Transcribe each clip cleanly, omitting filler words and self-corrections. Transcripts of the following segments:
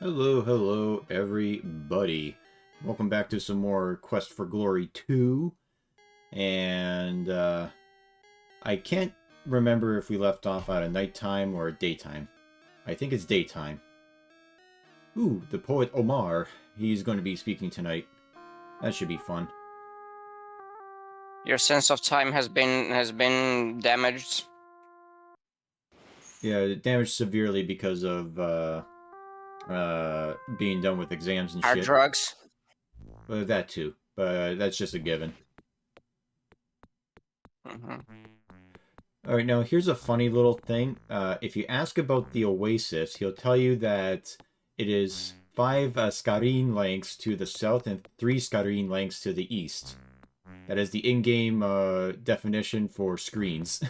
Hello, hello, everybody. Welcome back to some more Quest for Glory 2. And, I can't remember if we left off at a nighttime or a daytime. I think it's daytime. Ooh, the poet Omar. He's going to be speaking tonight. That should be fun. Your sense of time has been damaged. Yeah, damaged severely because of, being done with exams and Hard shit. drugs. That too. But that's just a given. Alright, now here's a funny little thing. If you ask about the Oasis, he'll tell you that it is 5 Scarine lengths to the south and 3 Scarine lengths to the east. That is the in-game definition for screens.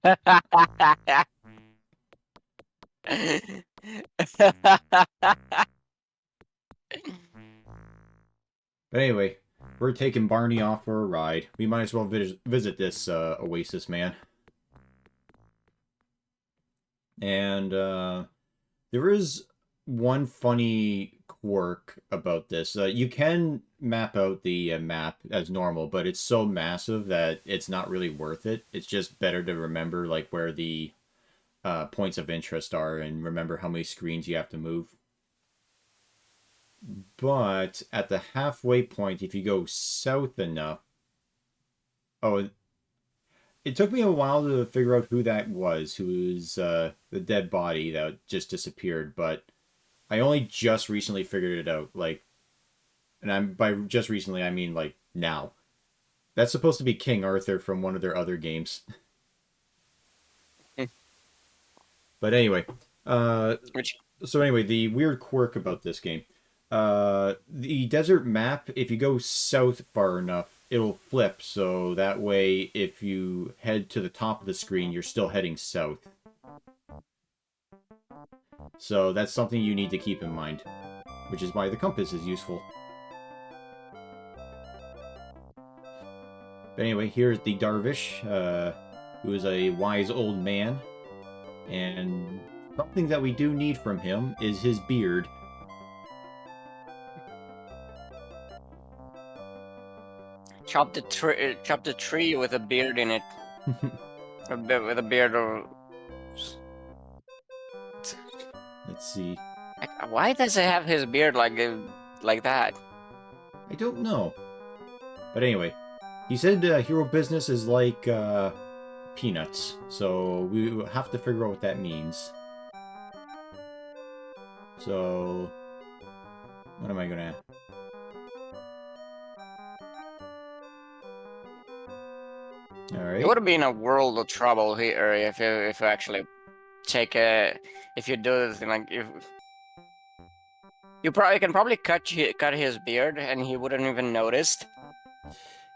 But anyway, we're taking Barney off for a ride. We might as well visit this Oasis, man. And there is one funny quirk about this. You can map out the map as normal, but it's so massive that it's not really worth it. It's just better to remember like where the points of interest are and remember how many screens you have to move. But at the halfway point, if you go south enough... Oh, it took me a while to figure out who that was, who was the dead body that just disappeared, but I only just recently figured it out, like, and by just recently, I mean, like, now. That's supposed to be King Arthur from one of their other games. But anyway, so anyway, the weird quirk about this game. The desert map, if you go south far enough, it'll flip, so that way if you head to the top of the screen, you're still heading south. So that's something you need to keep in mind, which is why the compass is useful. But anyway, here's the Darvish, who is a wise old man, and something that we do need from him is his beard. Chop the tree with a beard in it. With a beard or... Let's see. Why does it have his beard like that? I don't know. But anyway, he said hero business is like peanuts, so we have to figure out what that means. So, what am I gonna... Alright. It would have been a world of trouble here if you actually take if you do this like if you can probably cut his beard and he wouldn't even noticed.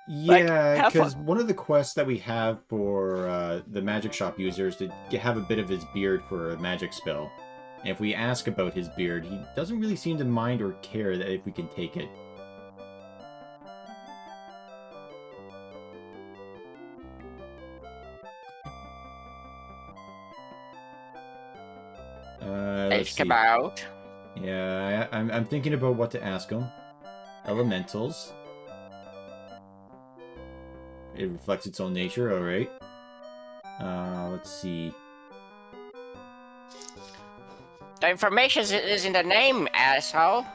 Yeah, because one of the quests that we have for the magic shop users to have a bit of his beard for a magic spell. And if we ask about his beard, he doesn't really seem to mind or care that if we can take it. Let's see. About. Yeah, I'm thinking about what to ask him. Elementals. It reflects its own nature, alright. Let's see. The information is in the name, asshole.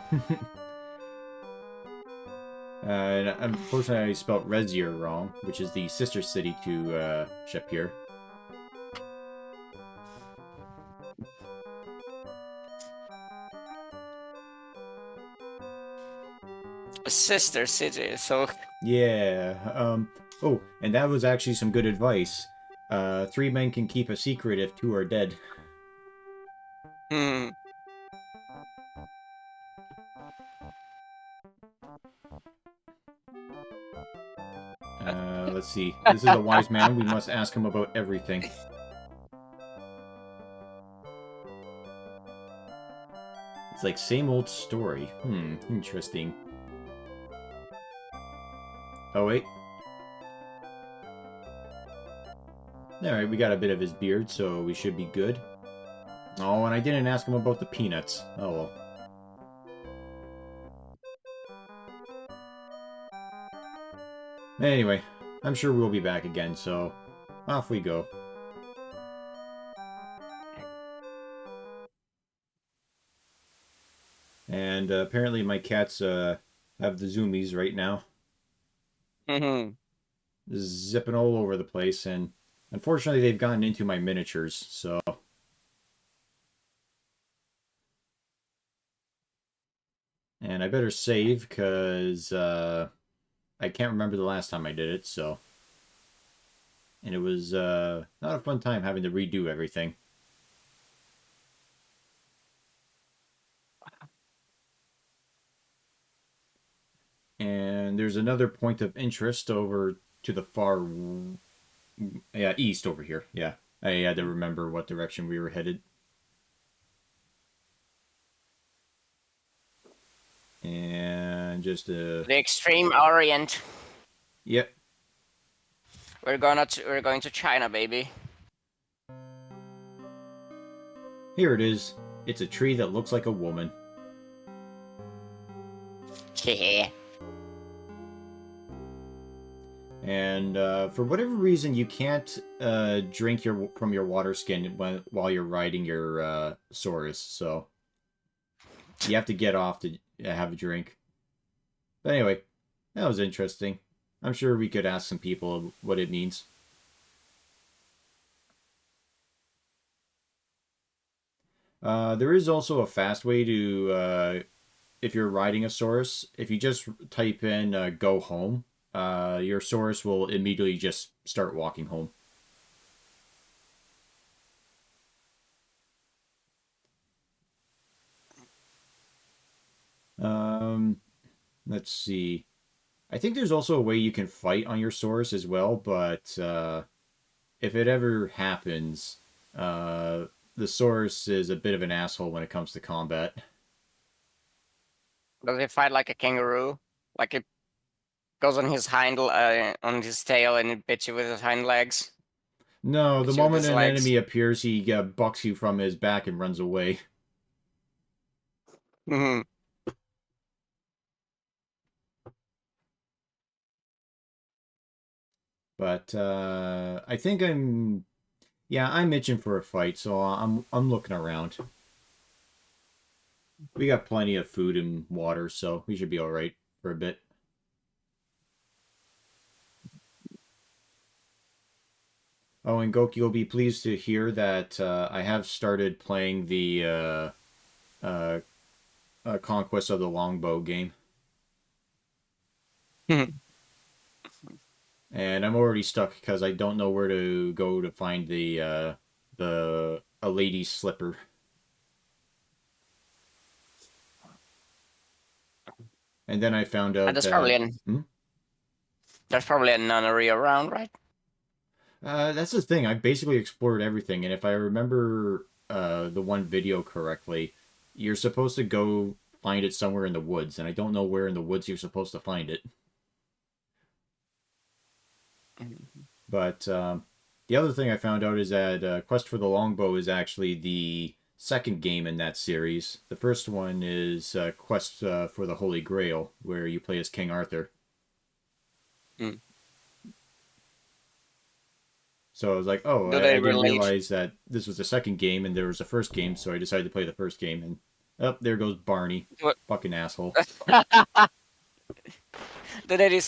And unfortunately I spelled Rezier wrong, which is the sister city to Shapir. Sister city, so... Yeah, oh, and that was actually some good advice. 3 men can keep a secret if 2 are dead. Let's see. This is a wise man. We must ask him about everything. It's like same old story. Interesting. Oh, wait. Alright, we got a bit of his beard, so we should be good. Oh, and I didn't ask him about the peanuts. Oh well. Anyway, I'm sure we'll be back again, so off we go. And apparently my cats have the zoomies right now. Mm-hmm. Zipping all over the place, and unfortunately they've gotten into my miniatures, so... And I better save, because I can't remember the last time I did it, so... And it was not a fun time having to redo everything. And there's another point of interest over to the far... Yeah, east over here, yeah. I had to remember what direction we were headed. And just The extreme Orient. Yep. We're going to China, baby. Here it is. It's a tree that looks like a woman. Yeah. And for whatever reason, you can't drink from your water skin while you're riding your Saurus, so you have to get off to have a drink. But anyway, that was interesting. I'm sure we could ask some people what it means. There is also a fast way to, if you're riding a Saurus, if you just type in go home, your Saurus will immediately just start walking home. Let's see. I think there's also a way you can fight on your Saurus as well, but if it ever happens, the Saurus is a bit of an asshole when it comes to combat. Does it fight like a kangaroo? Like it goes on his on his tail and it bits you with his hind legs? No, the Bits you with moment his an legs? enemy appears, he bucks you from his back and runs away. Mm-hmm. But I think I'm itching for a fight, so I'm looking around. We got plenty of food and water, so we should be all right for a bit. Oh, and Goki will be pleased to hear that I have started playing the Conquest of the Longbow game. And I'm already stuck because I don't know where to go to find a lady's slipper. And then I found out There's that there's probably a nunnery around, right? that's the thing. I basically explored everything, and if I remember the one video correctly, you're supposed to go find it somewhere in the woods, and I don't know where in the woods you're supposed to find it. But the other thing I found out is that Quest for the Longbow is actually the second game in that series. The first one is Quest for the Holy Grail, where you play as King Arthur. Mm. So I was like, oh, Do I they didn't relate? realize that this was the second game and there was a first game, so I decided to play the first game. And there goes Barney. What? Fucking asshole. Do they do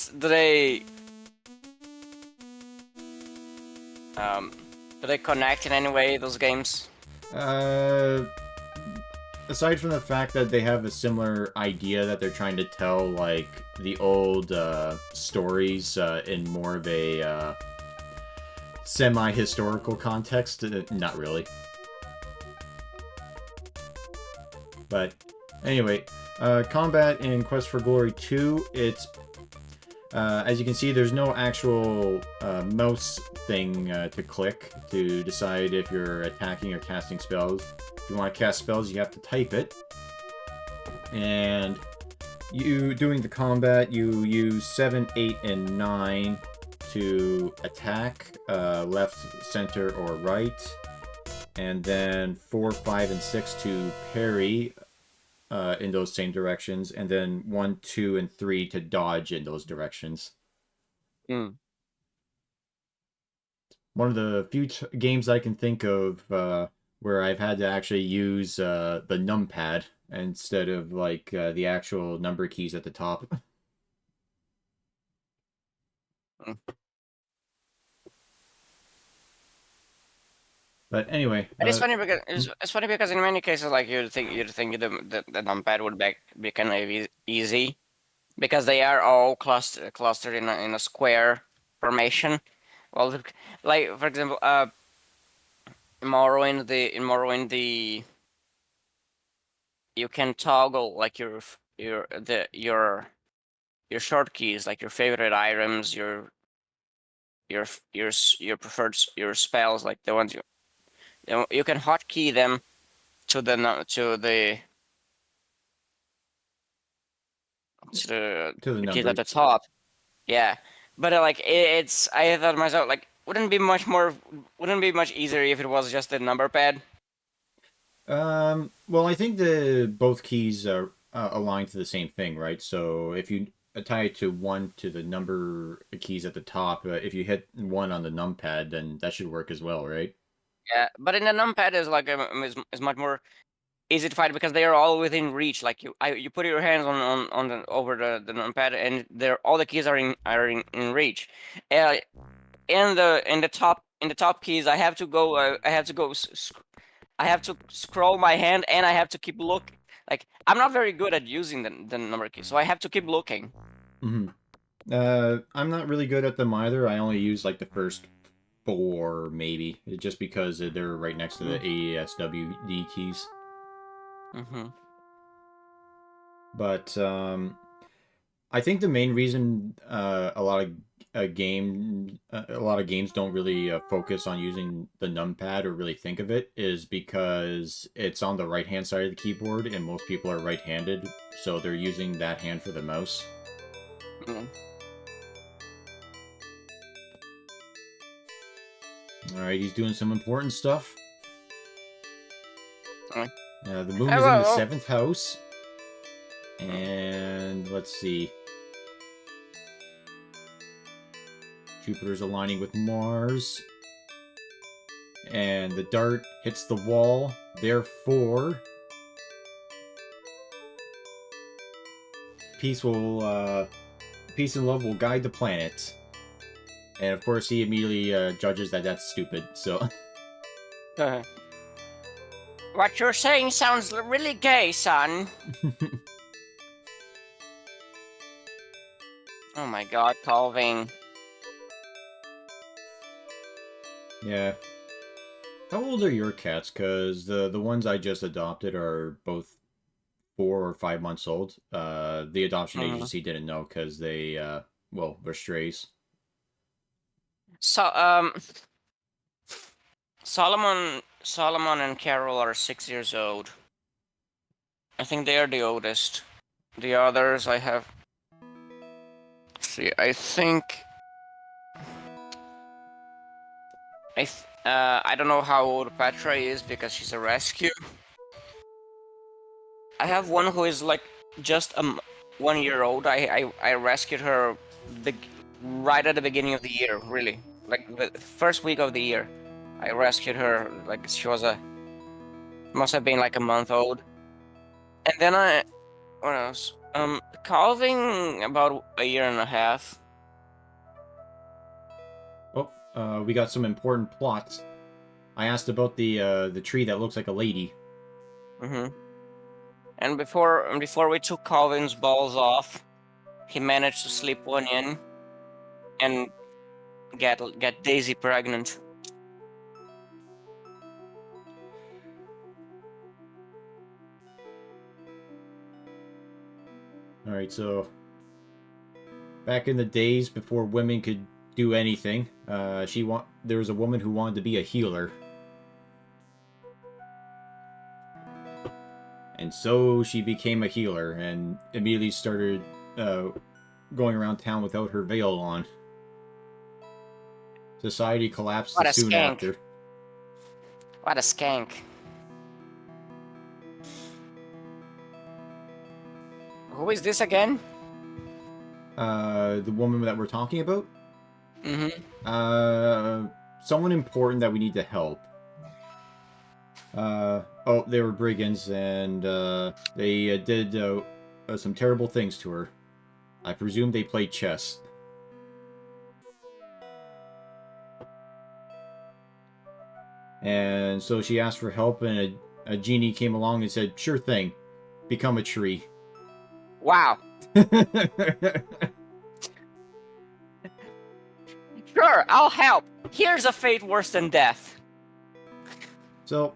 they connect in any way, those games? Aside from the fact that they have a similar idea that they're trying to tell, like, the old stories in more of a semi-historical context, not really. But anyway, combat in Quest for Glory 2, it's as you can see, there's no actual mouse thing to click to decide if you're attacking or casting spells. If you want to cast spells, you have to type it. And you doing the combat, you use 7, 8, and 9 to attack, left, center, or right. and then 4, 5, and 6 to parry in those same directions, and then 1, 2, and 3 to dodge in those directions. Mm. One of the few games I can think of where I've had to actually use the numpad instead of like the actual number keys at the top. Mm. But anyway, But it's funny because it's funny because in many cases, like you'd think the numpad would be kind of easy because they are all clustered in a square formation. Well, like for example, in Morrowind, you can toggle like your short keys, like your favorite items, your preferred your spells, like the ones you can hotkey them to to the the keys at numbers. the top. Yeah, but like it's I thought to myself like wouldn't it be much easier if it was just a number pad? Well, I think the both keys are aligned to the same thing, right? So if you tie it to one to the number keys at the top, if you hit one on the numpad, then that should work as well, right? Yeah, but in the numpad is like is much more easy to fight because they are all within reach. Like you put your hands on the over the numpad and they're all the keys are in reach. Uh, in the top keys, I have to go. I have to scroll my hand and I have to keep looking. Like I'm not very good at using the number key, so I have to keep looking. Mm-hmm. I'm not really good at them either. I only use like the first 4, maybe, just because they're right next to the AESWD keys. Mm-hmm. But I think the main reason a lot of games don't really focus on using the numpad or really think of it is because it's on the right hand side of the keyboard and most people are right-handed, so they're using that hand for the mouse. Mm. All right, he's doing some important stuff. Mm. The moon is in the 7th house, and let's see. Jupiter's aligning with Mars. And the dart hits the wall. Therefore, peace and love will guide the planet. And of course, he immediately judges that that's stupid. So, What you're saying sounds really gay, son. Oh my God, Calvin. yeah. How old are your cats? Because the ones I just adopted are both 4 or 5 months old. The adoption agency didn't know because they were strays. So Solomon and Carol are 6 years old. I think they are the oldest. The others I have. Let's see, I think. I don't know how old Petra is because she's a rescue. I have one who is like just 1 year old. I rescued her right at the beginning of the year, really, like the first week of the year. I rescued her like she was must have been like a month old, and then what else? Calvin about a year and a half. Oh, we got some important plots. I asked about the tree that looks like a lady. Mm-hmm. And before we took Calvin's balls off, he managed to slip one in and get Daisy pregnant. All right, so back in the days before women could do anything, there was a woman who wanted to be a healer. And so she became a healer and immediately started going around town without her veil on. Society collapsed What a soon skank. after. What a skank. Who is this again? The woman that we're talking about? Mm-hmm. Someone important that we need to help. Oh, they were brigands, and they did some terrible things to her. I presume they played chess. And so she asked for help, and a genie came along and said, "Sure thing, become a tree." Wow. Sure, I'll help. Here's a fate worse than death. So,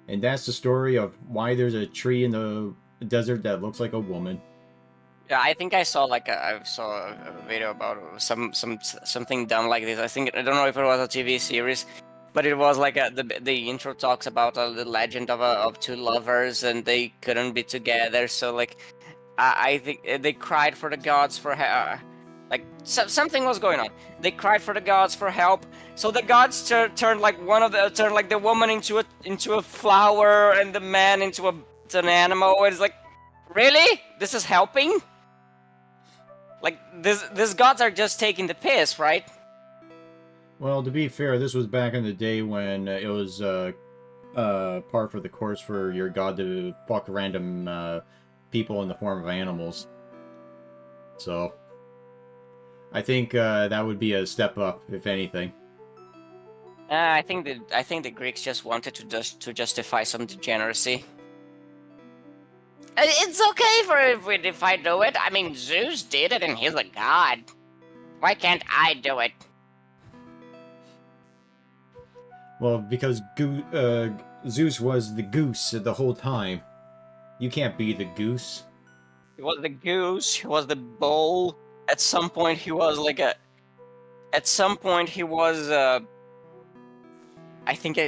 and that's the story of why there's a tree in the desert that looks like a woman. Yeah, I think I saw a video about something done like this. I don't know if it was a TV series, but it was like the intro talks about the legend of two lovers and they couldn't be together. So like, I think they cried for the gods for like something was going on. They cried for the gods for help. So the gods turned like turned like the woman into a flower and the man into an animal. It's like, really? This is helping? Like these gods are just taking the piss, right? Well, to be fair, this was back in the day when it was par for the course for your god to fuck random people in the form of animals. So, I think that would be a step up, if anything. I think the Greeks just wanted to justify some degeneracy. It's okay if I do it. I mean, Zeus did it, and he's a god. Why can't I do it? Well, because Zeus was the goose the whole time. You can't be the goose. He was the goose. He was the bull. At some point, he was like a. At some point, he was. I think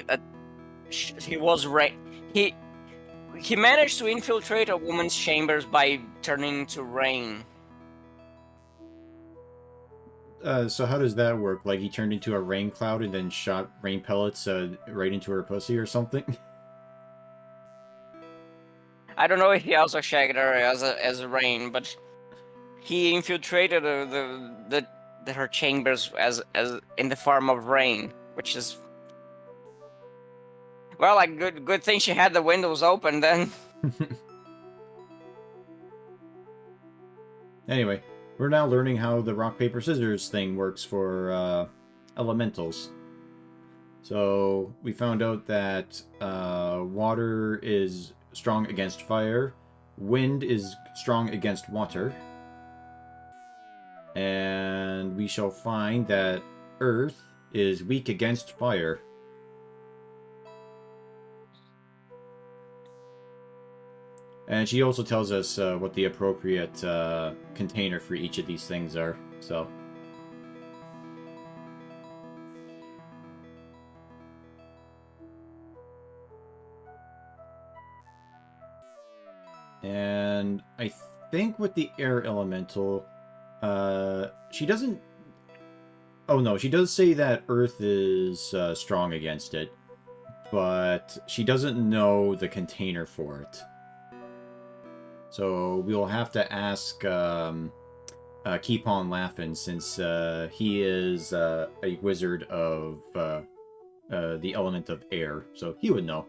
he was right. He managed to infiltrate a woman's chambers by turning into rain. So how does that work? Like he turned into a rain cloud and then shot rain pellets right into her pussy or something? I don't know if he also shagged her as rain, but he infiltrated her chambers as in the form of rain, which is, well, like good thing she had the windows open then. Anyway, we're now learning how the rock paper scissors thing works for elementals. So we found out that water is strong against fire, wind is strong against water, and we shall find that earth is weak against fire. And she also tells us what the appropriate container for each of these things are, so... And I think with the air elemental, she doesn't... Oh no, she does say that Earth is strong against it, but she doesn't know the container for it. So we'll have to ask Keep On Laughing, since he is a wizard of the element of air, so he would know.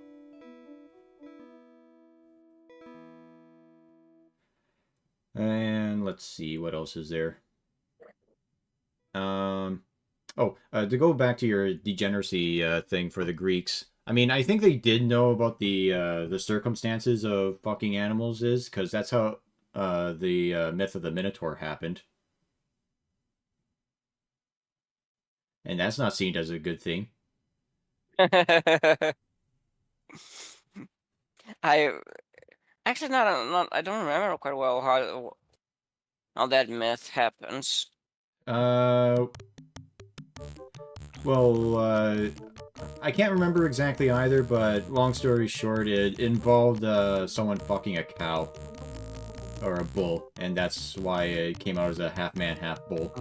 And let's see, what else is there? To go back to your degeneracy thing for the Greeks, I mean, I think they did know about the circumstances of fucking animals is, because that's how the myth of the Minotaur happened. And that's not seen as a good thing. I actually not I don't remember quite well how that myth happens. Well, I can't remember exactly either, but long story short, it involved someone fucking a cow. Or a bull, and that's why it came out as a half-man, half-bull.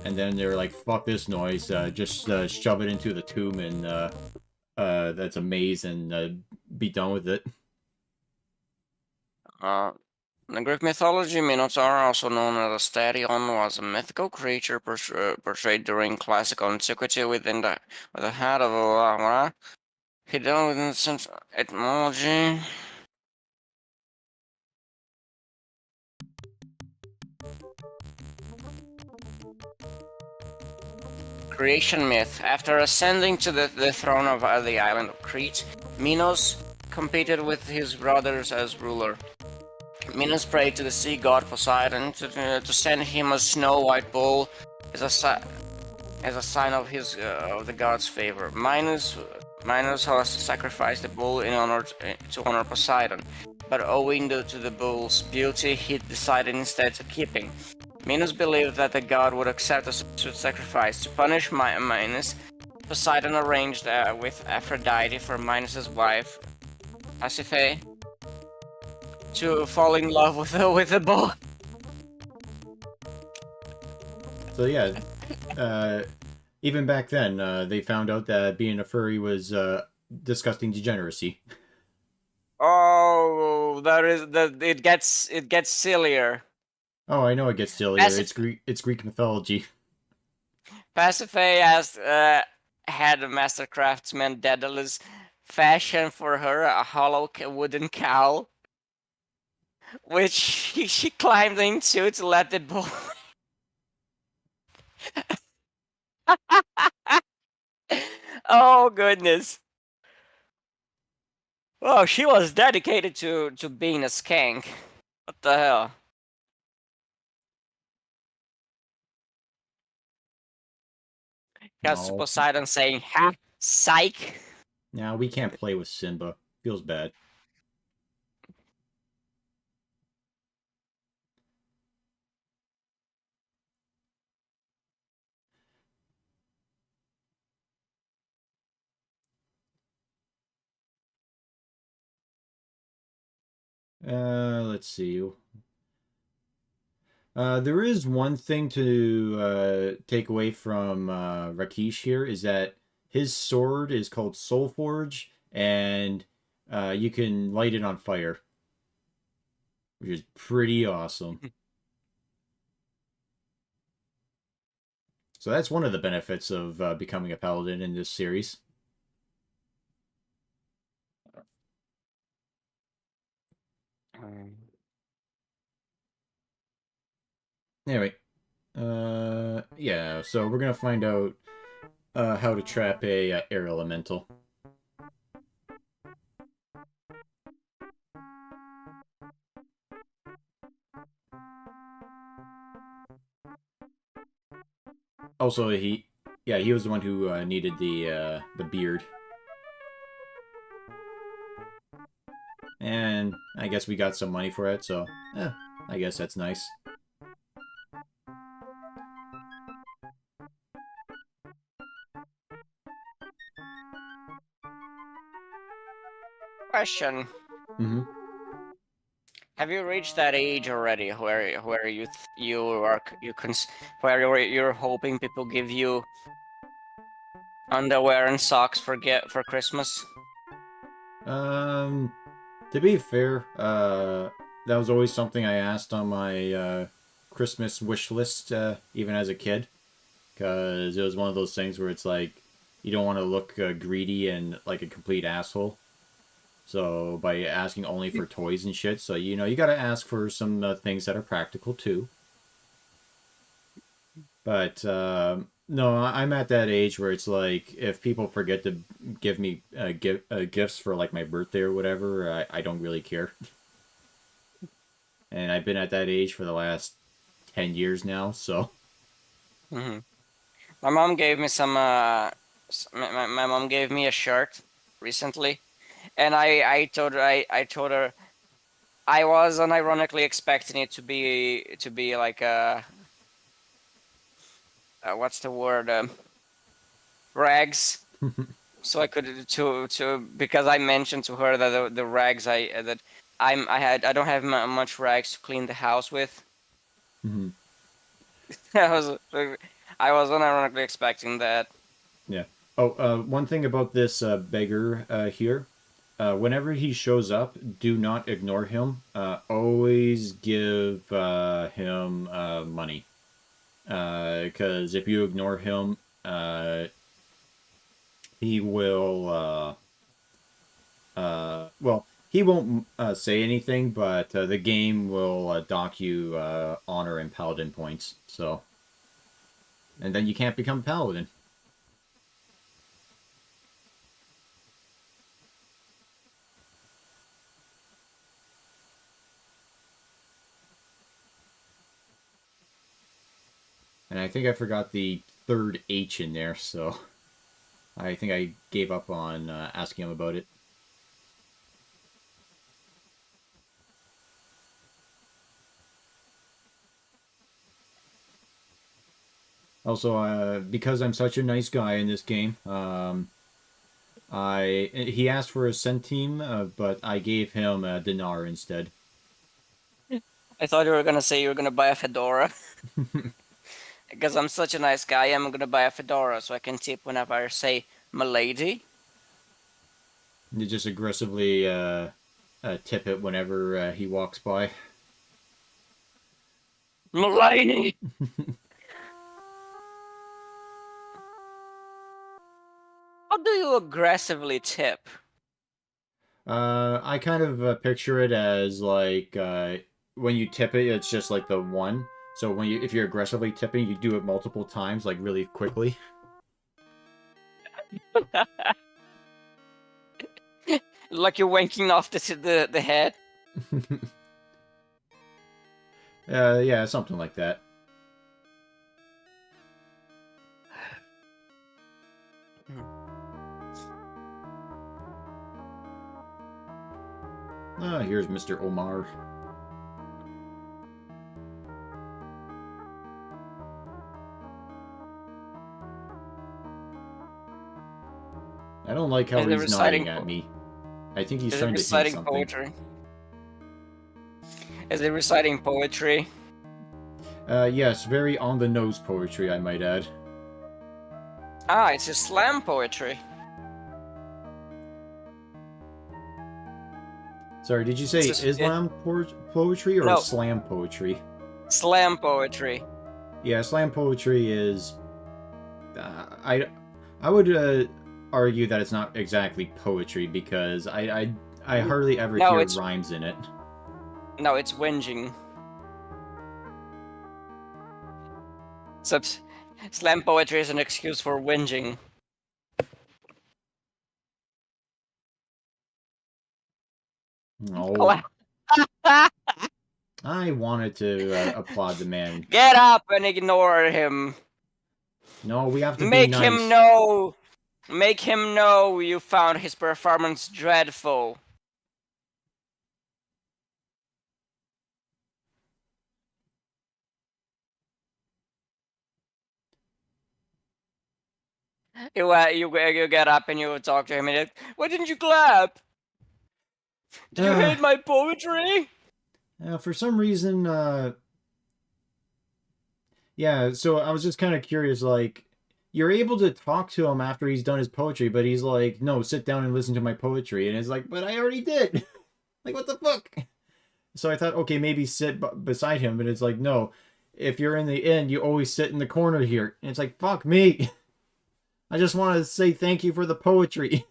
And then they were like, fuck this noise, just shove it into the tomb and that's a maze and be done with it. In the Greek mythology, Minotaur, also known as Asterion, was a mythical creature portrayed during classical antiquity with the head of a hidden within some etymology. Creation myth. After ascending to the throne of the island of Crete, Minos competed with his brothers as ruler. Minos prayed to the sea god Poseidon to send him a snow-white bull as as a sign of his of the god's favor. Minos sacrificed the bull in honor to honor Poseidon, but owing to the bull's beauty, he decided instead to keep him. Minos believed that the god would accept the sacrifice. To punish Minos, Poseidon arranged with Aphrodite for Minos' wife, Pasiphae, to fall in love with the bull. So yeah, even back then, they found out that being a furry was disgusting degeneracy. Oh, it gets sillier. Oh, I know it gets sillier. It's Pasiphae Greek. It's Greek mythology. had a master craftsman Daedalus fashion for her a hollow wooden cow, which she climbed into to let the bull. Oh goodness! Oh, she was dedicated to being a skank. What the hell? Has No, Poseidon saying, "Ha, psych." now we can't play with Simba. Feels bad. Let's see. There is one thing to take away from Rakesh here is that his sword is called Soul Forge, and you can light it on fire, which is pretty awesome. So that's one of the benefits of becoming a paladin in this series. Anyway, yeah. So we're gonna find out how to trap a air elemental. Also, yeah, he was the one who needed the beard, and I guess we got some money for it. So, I guess that's nice. Question: Mm-hmm. Have you reached that age already where you are you cons where you're hoping people give you underwear and socks for Christmas? Um, to be fair, that was always something I asked on my Christmas wish list, even as a kid, because it was one of those things where it's like you don't want to look greedy and like a complete asshole. So by asking only for toys and shit, so you gotta ask for some things that are practical too. But no, I'm at that age where it's like if people forget to give me gifts for like my birthday or whatever, I don't really care. And I've been at that age for the last 10 years now, so Hmm. My mom gave me some. My mom gave me a shirt recently, and I told her I was unironically expecting it to be like what's the word, rags, so I could to because I mentioned to her that the rags that I don't have much rags to clean the house with. mhm. I was I was unironically expecting that. Yeah. Oh, one thing about this beggar here. Whenever he shows up, do not ignore him. Always give him money. Because if you ignore him, he will. Well, he won't say anything, but the game will dock you honor and paladin points. So, and then you can't become paladin. And I think I forgot the third H in there, so I think I gave up on asking him about it. Also, because I'm such a nice guy in this game, he asked for a centime, but I gave him a dinar instead. I thought you were gonna say you were gonna buy a fedora. Because I'm such a nice guy, I'm gonna buy a fedora so I can tip whenever I say "milady." You just aggressively tip it whenever he walks by. Milady! How do you aggressively tip? I kind of picture it as like when you tip it, it's just like the one. So if you're aggressively tipping, you do it multiple times, like really quickly. Like you're wanking off the head? Yeah, something like that. Here's Mr. Omar. I don't like Is how it he's nodding reciting at me. I think he's is it trying to hint reciting something. poetry? Is it reciting poetry? Yes, very on-the-nose poetry, I might add. Ah, it's just slam poetry. Sorry, did you It's say just Islam poetry or no, slam poetry? slam poetry. Yeah, slam poetry is. I would argue that it's not exactly poetry because I hardly ever No, hear it's rhymes in it. no, it's whinging. So slam poetry is an excuse for whinging. Oh, I wanted to applaud the man. Get up and ignore him. No, we have to be Make him nice. know. Make him know you found his performance dreadful. You get up and you talk to him and like, why didn't you clap? Did you Uh, hate my poetry? for some reason, yeah, so I was just kind of curious, like, you're able to talk to him after he's done his poetry, but he's like, no, sit down and listen to my poetry. And it's like, but I already did. Like, what the fuck? So I thought, okay, maybe sit beside him, but it's like, no, if you're in the inn, you always sit in the corner here. And it's like, fuck me. I just want to say thank you for the poetry.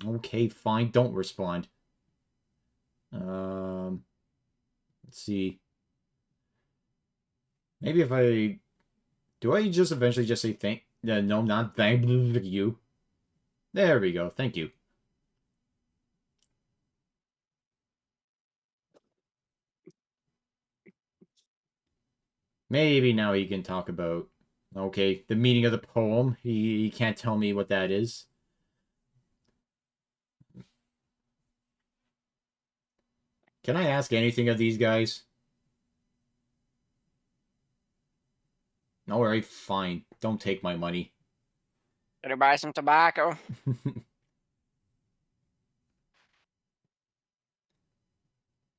Okay, fine, don't respond. Um, let's see. Maybe if I do I just eventually just say thank no, not thank you. There we go. Thank you. Maybe now he can talk about okay, the meaning of the poem. He can't tell me what that is. Can I ask anything of these guys? Alright, fine. Don't take my money. Did you buy some tobacco?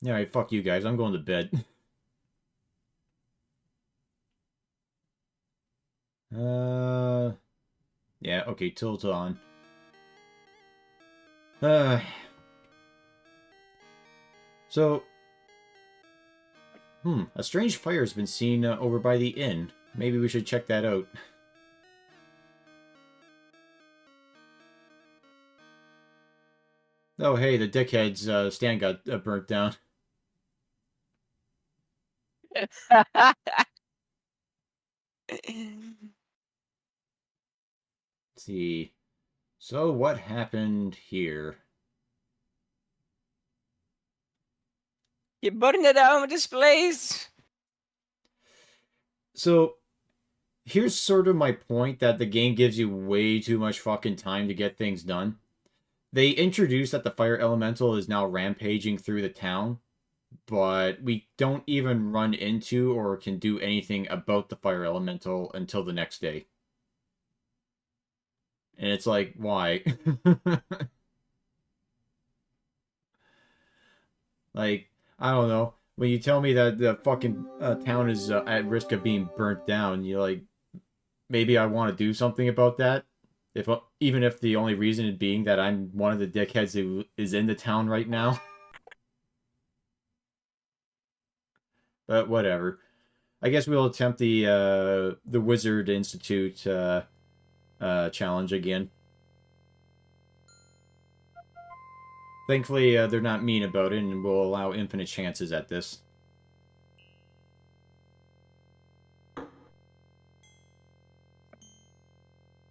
Alright, fuck you guys. I'm going to bed. Yeah, okay, tilt on. Uh, so, a strange fire has been seen over by the inn. Maybe we should check that out. Oh, hey, the dickhead's stand got burnt down. Let's see. So, what happened here? You burning it down with this place. So, here's sort of my point that the game gives you way too much fucking time to get things done. They introduced that the fire elemental is now rampaging through the town, but we don't even run into or can do anything about the fire elemental until the next day. And it's like, why? Like, I don't know. When you tell me that the fucking town is at risk of being burnt down, you're like, maybe I want to do something about that. If even if the only reason it being that I'm one of the dickheads who is in the town right now. But whatever. I guess we'll attempt the Wizard Institute challenge again. Thankfully, they're not mean about it and will allow infinite chances at this.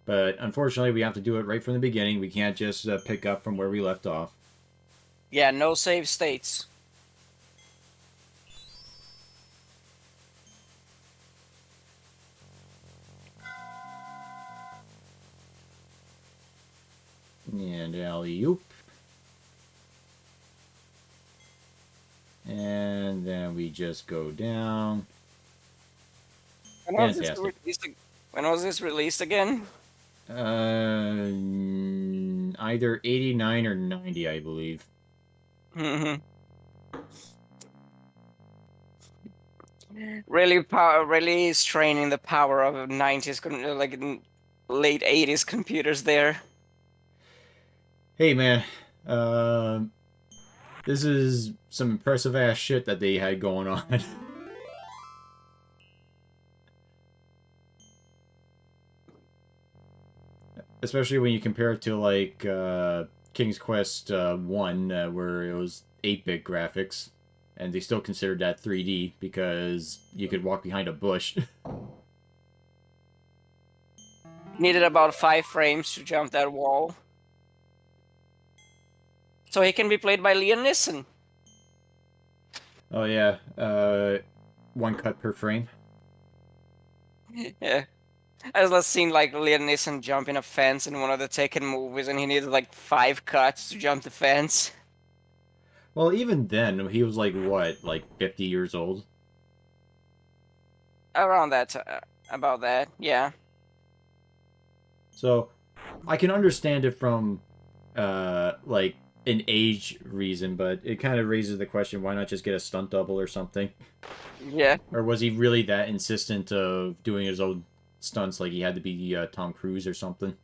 But unfortunately, we have to do it right from the beginning. We can't just pick up from where we left off. Yeah, no save states. And alley-oop. And then we just go down. Fantastic. When was this released again? Either 89 or 90, I believe. Really straining the power of 90s, like late 80s computers there. Hey, man. This is some impressive ass shit that they had going on. Especially when you compare it to, like, King's Quest 1, where it was 8-bit graphics. And they still considered that 3D because you could walk behind a bush. Needed about 5 frames to jump that wall. So he can be played by Liam Neeson. Oh, yeah. 1 cut per frame. Yeah. I was last seen like Liam Neeson jumping a fence in one of the Taken movies, and he needed like 5 cuts to jump the fence. Well, even then, he was like, what, like 50 years old? Around that, about that, yeah. So, I can understand it from, like, an age reason, but it kind of raises the question, why not just get a stunt double or something? Yeah. Or was he really that insistent of doing his own stunts, like he had to be Tom Cruise or something?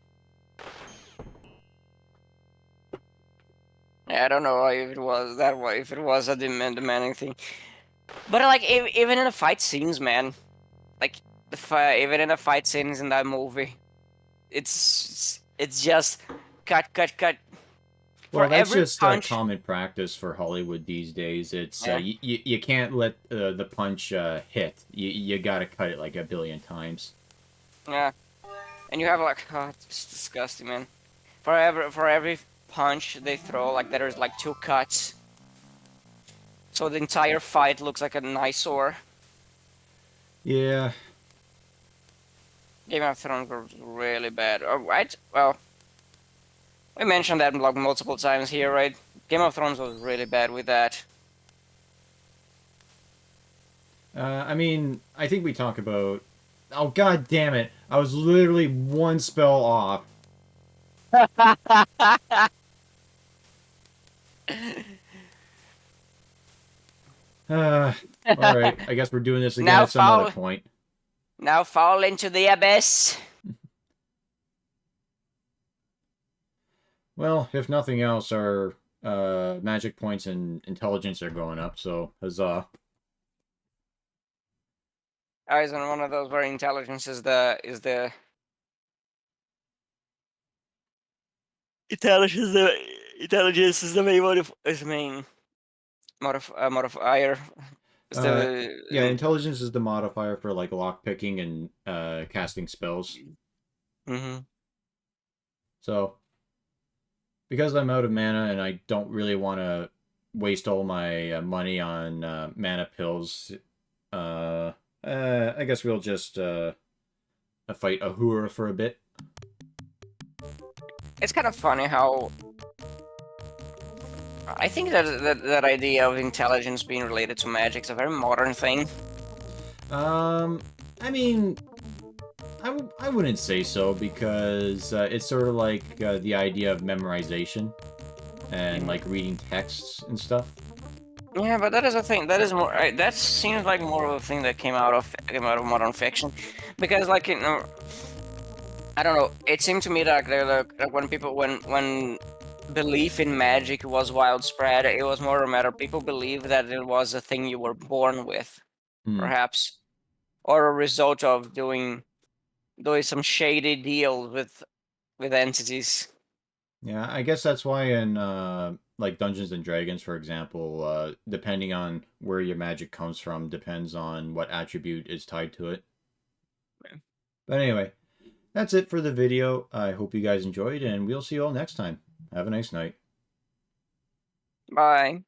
Yeah, I don't know if it was that way, if it was a demanding thing. But like, even in the fight scenes, man, like even in the fight scenes in that movie, it's just cut, cut, cut. Well, For that's every just punch, common practice for Hollywood these days. It's yeah, you can't let the punch hit. You gotta cut it like a billion times. yeah, and you have like, oh, it's disgusting, man. For every punch they throw, like there's like 2 cuts, so the entire fight looks like an eyesore. Yeah. Game of Thrones was really bad. Alright, well, we mentioned that like multiple times here, right? Game of Thrones was really bad with that. I mean, I think we talk about... Oh, god damn it. I was literally 1 spell off. Uh, all right. I guess we're doing this again Now at some other fall, point. now fall into the abyss. Well, if nothing else, our magic points and intelligence are going up, so huzzah. I was in one of those where intelligence is the intelligence is the main modifier. Is Uh, the yeah, intelligence is the modifier for like lock picking and casting spells. mm-hmm. So because I'm out of mana and I don't really want to waste all my money on mana pills, uh, I guess we'll just fight Ahura for a bit. It's kind of funny how I think that idea of intelligence being related to magic is a very modern thing. I mean, I wouldn't say so because it's sort of like the idea of memorization and like reading texts and stuff. Yeah, but that is a thing. That is more. That seems like more of a thing that came out of modern fiction, because like I don't know. It seemed to me that like when people when belief in magic was widespread, it was more a matter people believed that it was a thing you were born with, Hmm. perhaps, or a result of doing some shady deal with entities. Yeah, I guess that's why in like Dungeons and Dragons, for example, depending on where your magic comes from, depends on what attribute is tied to it. But anyway, that's it for the video. I hope you guys enjoyed, and we'll see you all next time. Have a nice night. Bye.